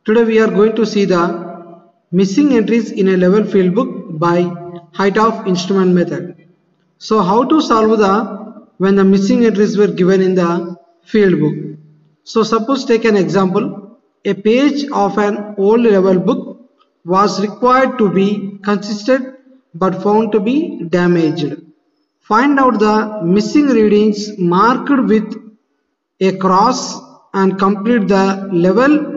Today we are going to see the missing entries in a level field book by height of instrument method. So how to solve the when the missing entries were given in the field book. So suppose take an example. A page of an old level book was required to be consistent but found to be damaged. Find out the missing readings marked with a cross and complete the level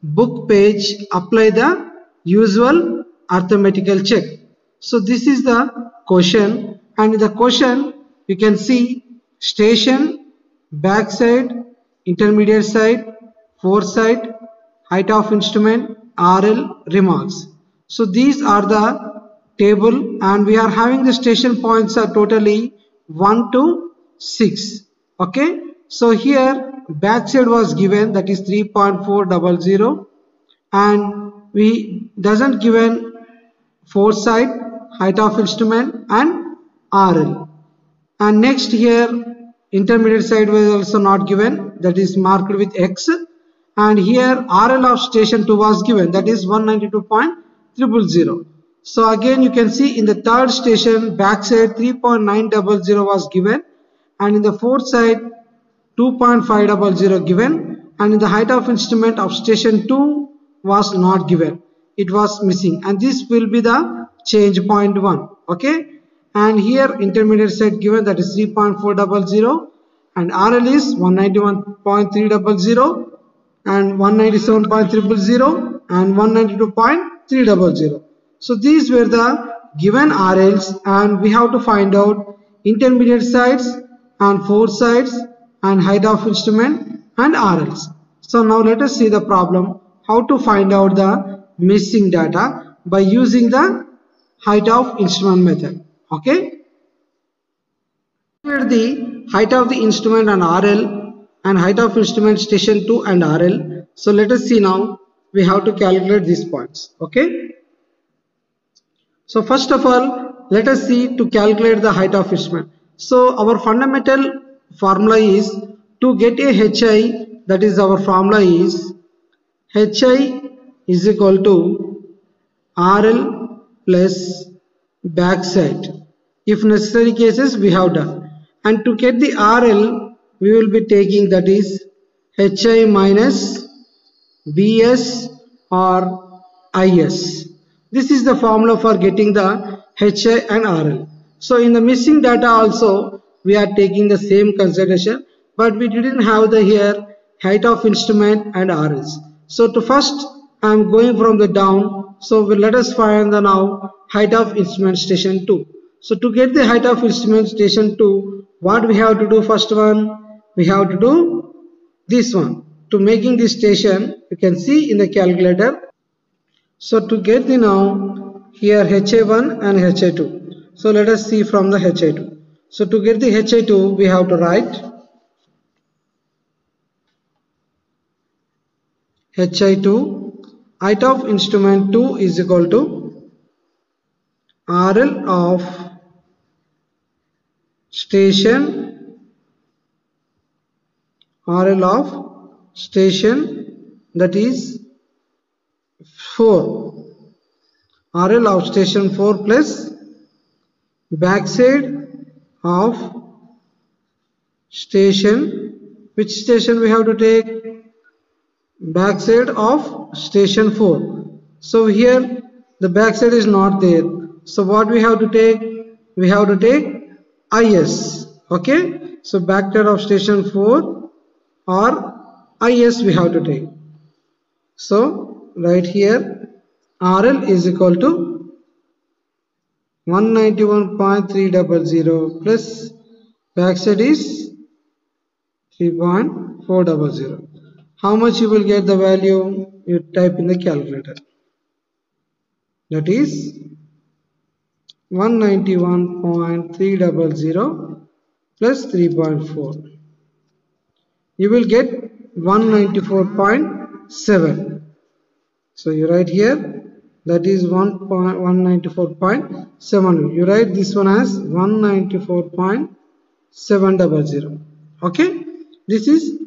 book page. Apply the usual arithmetical check. So this is the question, and in the question you can see station, backside, intermediate side, foresight, height of instrument, RL, remarks. So these are the table, and we are having the station points are totally 1 to 6. Okay, so here backside was given, that is 3.400, and we doesn't given foresight, height of instrument and RL. And next here intermediate side was also not given, that is marked with X, and here RL of station 2 was given, that is 192.000. So again you can see in the third station backside 3.900 was given, and in the fourth side 2.500 given, and in the height of instrument of station 2 was not given, it was missing, and this will be the change point 1. Okay, and here intermediate side given, that is 3.400, and RL is 191.300 and 197.000 and 192.300. So these were the given RLs, and we have to find out intermediate sides and foresights and height of instrument and RLs. So now let us see the problem how to find out the missing data by using the height of instrument method. Okay, calculate the height of the instrument and RL and height of instrument station 2 and RL. So let us see now we have to calculate these points. Okay, so first of all let us see to calculate the height of instrument. So our fundamental formula is to get a HI, that is our formula is HI is equal to RL plus backside. If necessary cases we have done, and to get the RL we will be taking, that is HI minus BS or IS. This is the formula for getting the HI and RL. So in the missing data also we are taking the same consideration, but we didn't have the here height of instrument and RLs. So to first I am going from the down, so let us find the now height of instrument station 2. So to get the height of instrument station 2, what we have to do? First one we have to do this one. To making this station you can see in the calculator. So to get the now here HI1 and HI2. So let us see from the HI2. So to get the HI2 we have to write HI2 height of instrument 2 is equal to RL of station that is 4, RL of station 4 plus backside of station, which station we have to take? Backside of station 4. So here the backside is not there, so what we have to take? We have to take IS. Okay, so backside of station 4 or IS we have to take. So right here RL is equal to 191.300 plus backside is 3.400. How much you will get the value? You type in the calculator, that is 191.300 plus 3.4. You will get 194.7. So you write here, that is 194.7. You write this one as 194.700. Okay, this is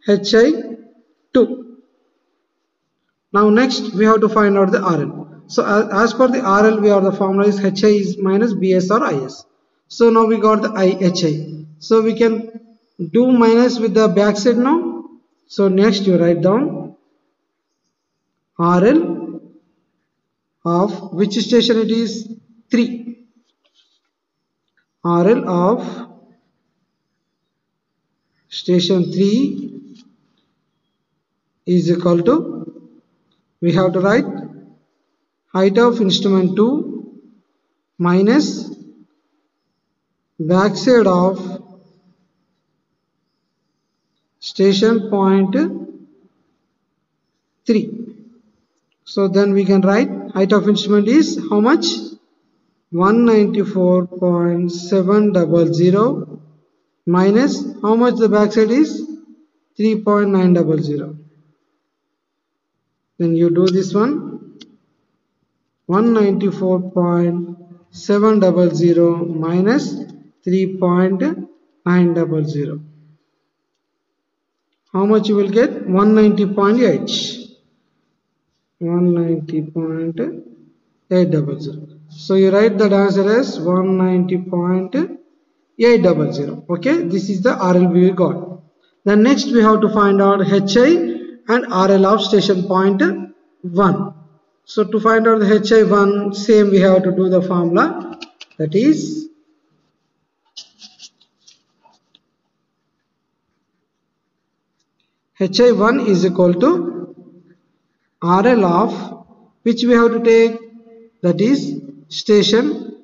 HI2. Now next we have to find out the RL. So as per the RL, we have the formula is HI is minus BS or IS. So now we got the IHI. So we can do minus with the backside now. So next you write down RL of which station it is? 3. RL of station 3 is equal to, we have to write height of instrument 2 minus backside of station point 3. So then we can write height of instrument is how much? 194.700 minus how much the backside is? 3.900. Then you do this one, 194.700 minus 3.900. How much you will get? 190.8. 190.800. So you write that answer as 190.800. Okay, this is the RL we got. Then next we have to find out HI and RL of station point 1. So to find out the HI1, same we have to do the formula, that is HI1 is equal to RL of which we have to take, that is station,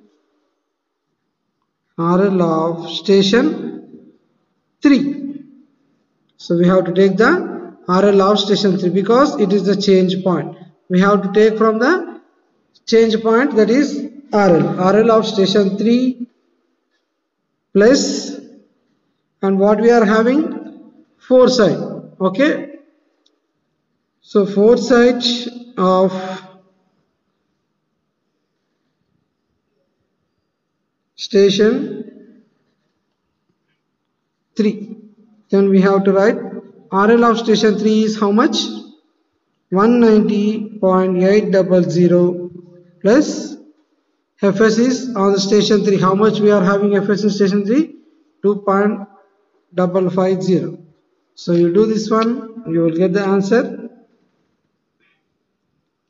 RL of station 3. So we have to take the RL of station 3 because it is the change point. We have to take from the change point, that is RL of station 3 plus, and what we are having? 4 side. Okay. So 4 sides of station 3. Then we have to write RL of station 3 is how much? 190.800 plus Fs is on the station 3. How much we are having Fs in station 3? 2.550. So you do this one, you will get the answer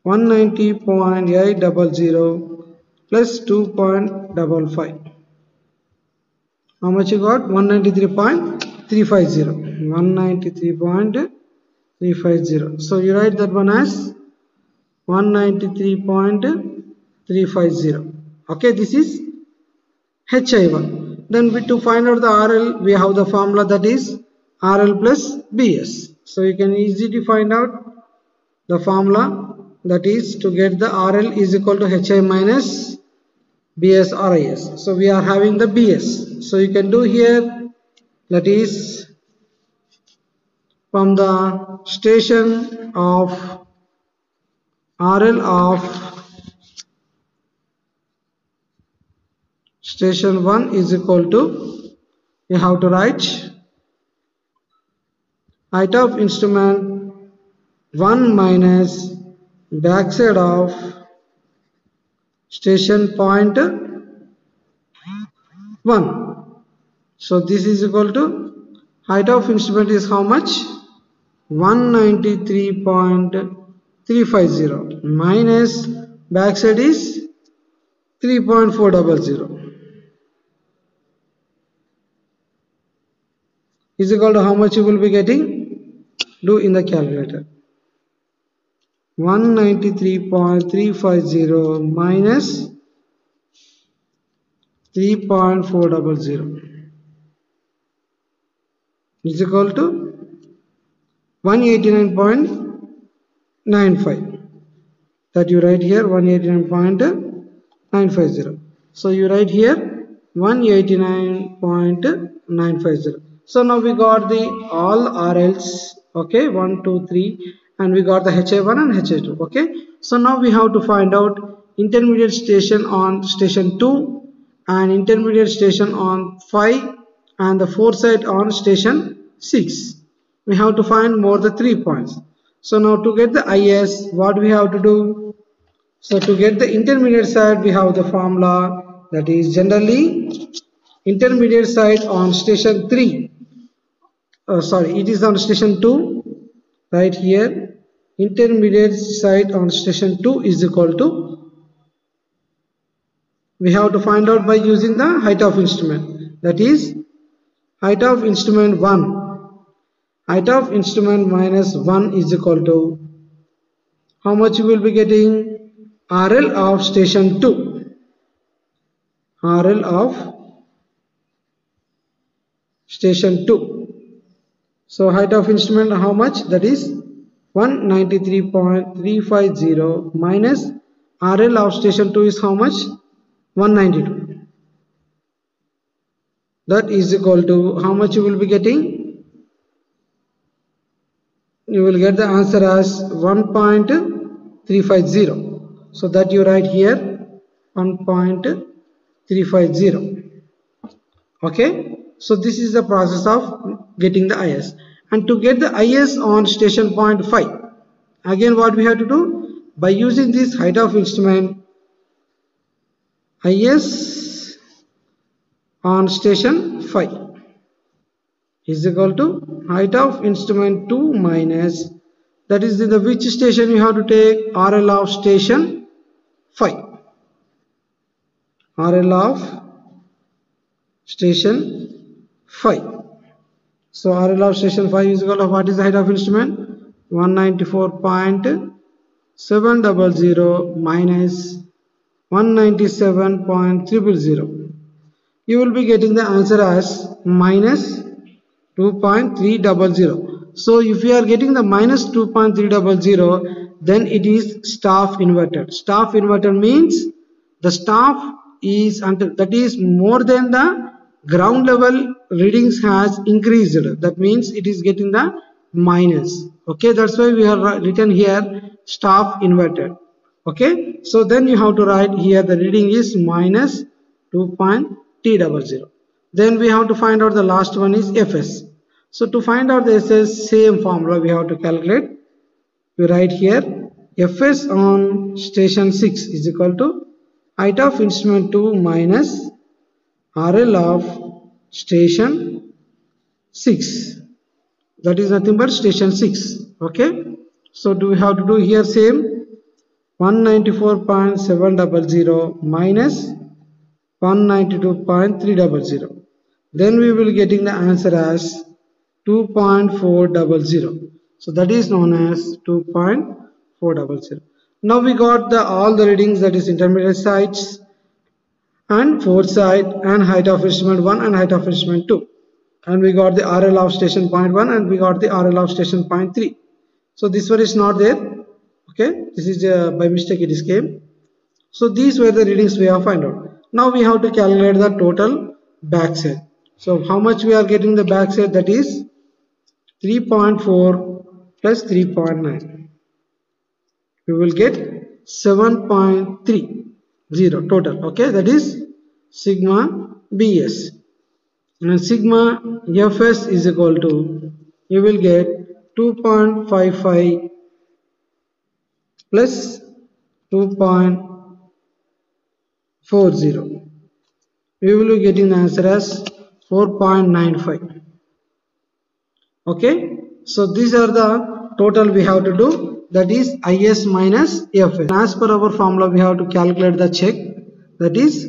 190.800 plus 2.55. How much you got? 193.350. 193.350. So you write that one as 193.350. Okay, this is HI1. Then to find out the RL, we have the formula, that is RL plus BS. So you can easily find out the formula, that is to get the RL is equal to HI minus BS or IS. So we are having the BS. So you can do here, that is from the station of RL of station 1 is equal to, you have to write height of instrument 1 minus backside of station point 1. So this is equal to height of instrument is how much? 193.350 minus backside is 3.400 is equal to how much you will be getting? Do in the calculator. 193.350 minus 3.400 is equal to 189.95. That you write here 189.950. So you write here 189.950. So now we got the all RLs. Okay, 1, 2, 3, and we got the HI1 and HI2. Okay, so now we have to find out intermediate station on station 2 and intermediate station on 5 and the 4 side on station 6. We have to find more the 3 points. So now to get the IS, what we have to do? So to get the intermediate side, we have the formula, that is generally intermediate side on station 3. It is on station 2 right here. Intermediate side on station 2 is equal to, we have to find out by using the height of instrument, that is height of instrument 1. Height of instrument minus 1 is equal to, how much you will be getting? RL of station 2. RL of station 2. So height of instrument how much? That is 193.350 minus RL of station 2 is how much? 192. That is equal to, how much you will be getting? You will get the answer as 1.350. So that you write here 1.350. Okay. So this is the process of getting the IS. And to get the IS on station point 5, again what we have to do? By using this height of instrument, IS on station 5 is equal to height of instrument 2 minus, that is in the which station you have to take? RL of station 5. RL of station 5. So RL of station 5 is equal to, what is the height of instrument? 194.700 minus 197.300. You will be getting the answer as minus 2.300. So if you are getting the minus 2.300, then it is staff inverted. Staff inverted means the staff is until, that is more than the ground level readings has increased. That means it is getting the minus. Okay, that's why we have written here staff inverted. Okay, so then you have to write here the reading is minus 2.300. Then we have to find out the last one is FS. So to find out the SS, same formula we have to calculate. We write here FS on station 6 is equal to height of instrument 2 minus RL of station 6. That is nothing but station 6. Okay. So do we have to do here same 194.700 minus 192.300. Then we will getting the answer as 2.400. So that is known as 2.400. Now we got all the readings, that is intermediate sides and fourth side and height of instrument 1 and height of instrument 2. And we got the RL of station point 1 and we got the RL of station point 3. So this one is not there. Okay, this is by mistake it is came. So these were the readings we have find out. Now we have to calculate the total backside. So how much we are getting the backside? That is 3.4 plus 3.9. We will get 7.30 total. Okay, that is sigma BS. And sigma FS is equal to, you will get 2.55 plus 2.40. We will be getting the answer as 4.95. Okay, so these are the total we have to do, that is IS minus FS. As per our formula we have to calculate the check, that is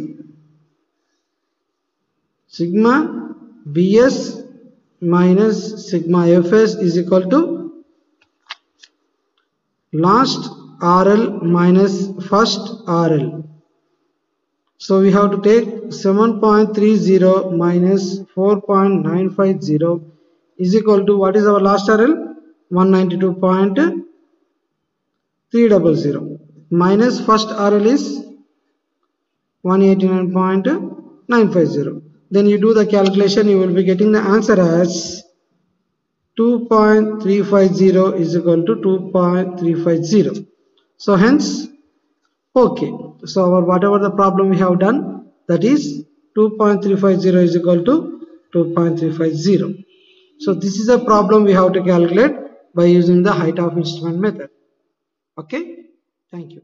sigma BS minus sigma FS is equal to last RL minus first RL. So we have to take 7.30 minus 4.950 is equal to, what is our last RL? 192.300 minus first RL is 189.950. Then you do the calculation, you will be getting the answer as 2.350 is equal to 2.350. So hence, okay. So our whatever the problem we have done, that is 2.350 is equal to 2.350. So this is a problem we have to calculate by using the height of instrument method. Okay, thank you.